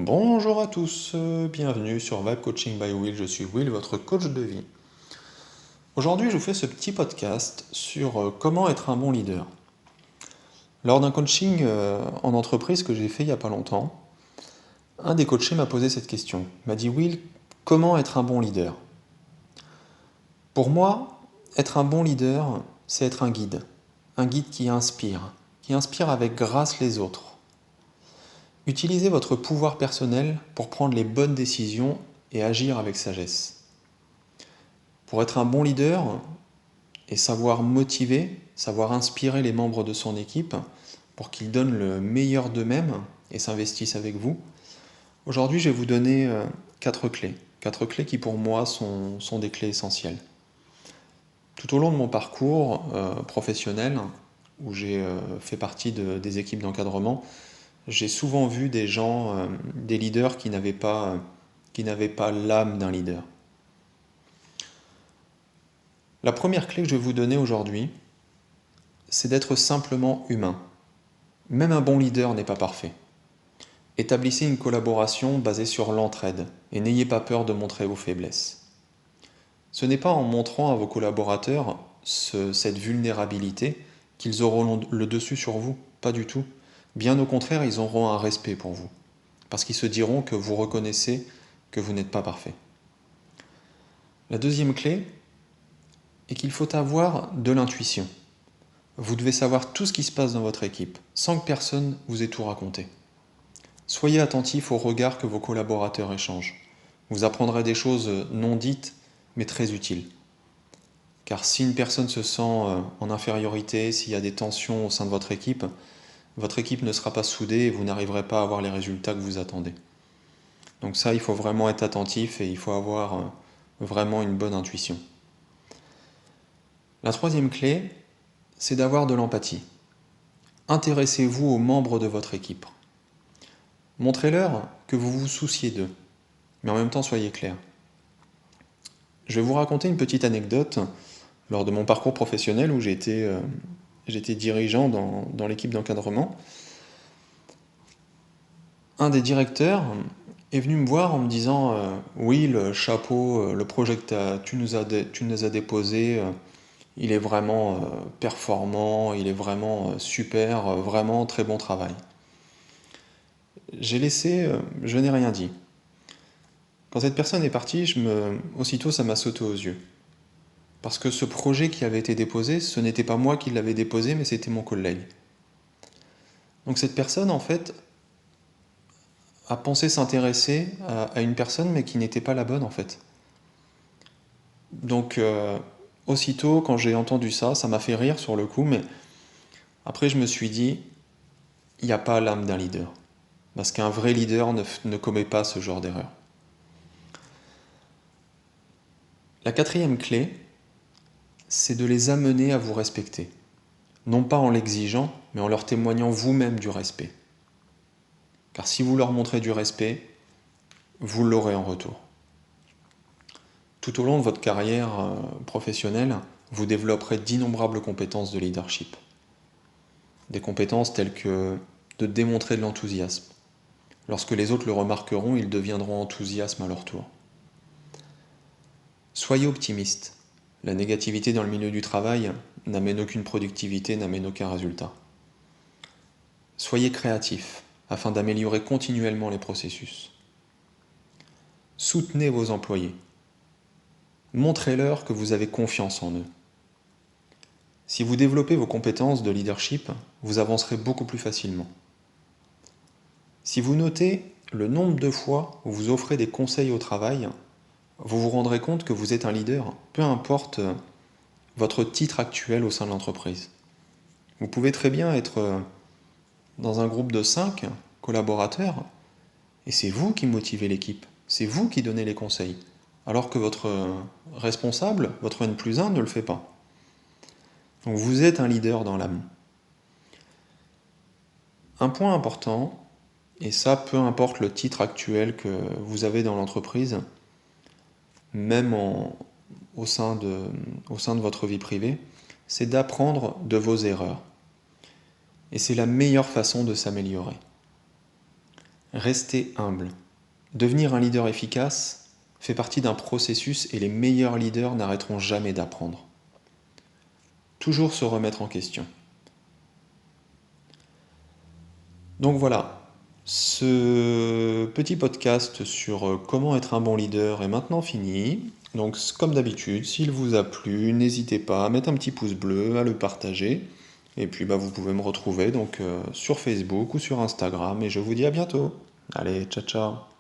Bonjour à tous, bienvenue sur Vibe Coaching by Will, je suis Will, votre coach de vie. Aujourd'hui, je vous fais ce petit podcast sur comment être un bon leader. Lors d'un coaching en entreprise que j'ai fait il n'y a pas longtemps, un des coachés m'a posé cette question. Il m'a dit: Will, comment être un bon leader? Pour moi, être un bon leader, c'est être un guide qui inspire avec grâce les autres. Utilisez votre pouvoir personnel pour prendre les bonnes décisions et agir avec sagesse. Pour être un bon leader et savoir motiver, savoir inspirer les membres de son équipe pour qu'ils donnent le meilleur d'eux-mêmes et s'investissent avec vous, aujourd'hui je vais vous donner 4 clés. 4 clés qui pour moi sont des clés essentielles. Tout au long de mon parcours professionnel, où j'ai fait partie des équipes d'encadrement, j'ai souvent vu des gens, des leaders qui n'avaient pas l'âme d'un leader. La première clé que je vais vous donner aujourd'hui, c'est d'être simplement humain. Même un bon leader n'est pas parfait. Établissez une collaboration basée sur l'entraide et n'ayez pas peur de montrer vos faiblesses. Ce n'est pas en montrant à vos collaborateurs cette vulnérabilité qu'ils auront le dessus sur vous, pas du tout. Bien au contraire, ils auront un respect pour vous, parce qu'ils se diront que vous reconnaissez que vous n'êtes pas parfait. La deuxième clé est qu'il faut avoir de l'intuition. Vous devez savoir tout ce qui se passe dans votre équipe, sans que personne vous ait tout raconté. Soyez attentif aux regards que vos collaborateurs échangent. Vous apprendrez des choses non dites, mais très utiles. Car si une personne se sent en infériorité, s'il y a des tensions au sein de votre équipe ne sera pas soudée et vous n'arriverez pas à avoir les résultats que vous attendez. Donc ça, il faut vraiment être attentif et il faut avoir vraiment une bonne intuition. La troisième clé, c'est d'avoir de l'empathie. Intéressez-vous aux membres de votre équipe. Montrez-leur que vous vous souciez d'eux, mais en même temps soyez clair. Je vais vous raconter une petite anecdote lors de mon parcours professionnel où j'étais dirigeant dans l'équipe d'encadrement. Un des directeurs est venu me voir en me disant oui, le chapeau, le projet que tu nous as déposé, il est vraiment performant, il est vraiment super, vraiment très bon travail. Je n'ai rien dit. Quand cette personne est partie, aussitôt ça m'a sauté aux yeux. Parce que ce projet qui avait été déposé, ce n'était pas moi qui l'avais déposé, mais c'était mon collègue. Donc cette personne, en fait, a pensé s'intéresser à une personne, mais qui n'était pas la bonne, en fait. Donc, aussitôt, quand j'ai entendu ça, ça m'a fait rire sur le coup, mais après je me suis dit, il n'y a pas l'âme d'un leader. Parce qu'un vrai leader ne commet pas ce genre d'erreur. La quatrième clé, c'est de les amener à vous respecter. Non pas en l'exigeant, mais en leur témoignant vous-même du respect. Car si vous leur montrez du respect, vous l'aurez en retour. Tout au long de votre carrière professionnelle, vous développerez d'innombrables compétences de leadership. Des compétences telles que de démontrer de l'enthousiasme. Lorsque les autres le remarqueront, ils deviendront enthousiastes à leur tour. Soyez optimiste. La négativité dans le milieu du travail n'amène aucune productivité, n'amène aucun résultat. Soyez créatif afin d'améliorer continuellement les processus. Soutenez vos employés. Montrez-leur que vous avez confiance en eux. Si vous développez vos compétences de leadership, vous avancerez beaucoup plus facilement. Si vous notez le nombre de fois où vous offrez des conseils au travail, vous vous rendrez compte que vous êtes un leader, peu importe votre titre actuel au sein de l'entreprise. Vous pouvez très bien être dans un groupe de 5 collaborateurs et c'est vous qui motivez l'équipe, c'est vous qui donnez les conseils, alors que votre responsable, votre N+1, ne le fait pas. Donc vous êtes un leader dans l'âme. Un point important, et ça peu importe le titre actuel que vous avez dans l'entreprise, même au sein de votre vie privée, c'est d'apprendre de vos erreurs. Et c'est la meilleure façon de s'améliorer. Restez humble. Devenir un leader efficace fait partie d'un processus et les meilleurs leaders n'arrêteront jamais d'apprendre. Toujours se remettre en question. Donc voilà, ce petit podcast sur comment être un bon leader est maintenant fini. Donc comme d'habitude, s'il vous a plu, n'hésitez pas à mettre un petit pouce bleu, à le partager. Et puis vous pouvez me retrouver sur Facebook ou sur Instagram et je vous dis à bientôt. Allez, ciao ciao.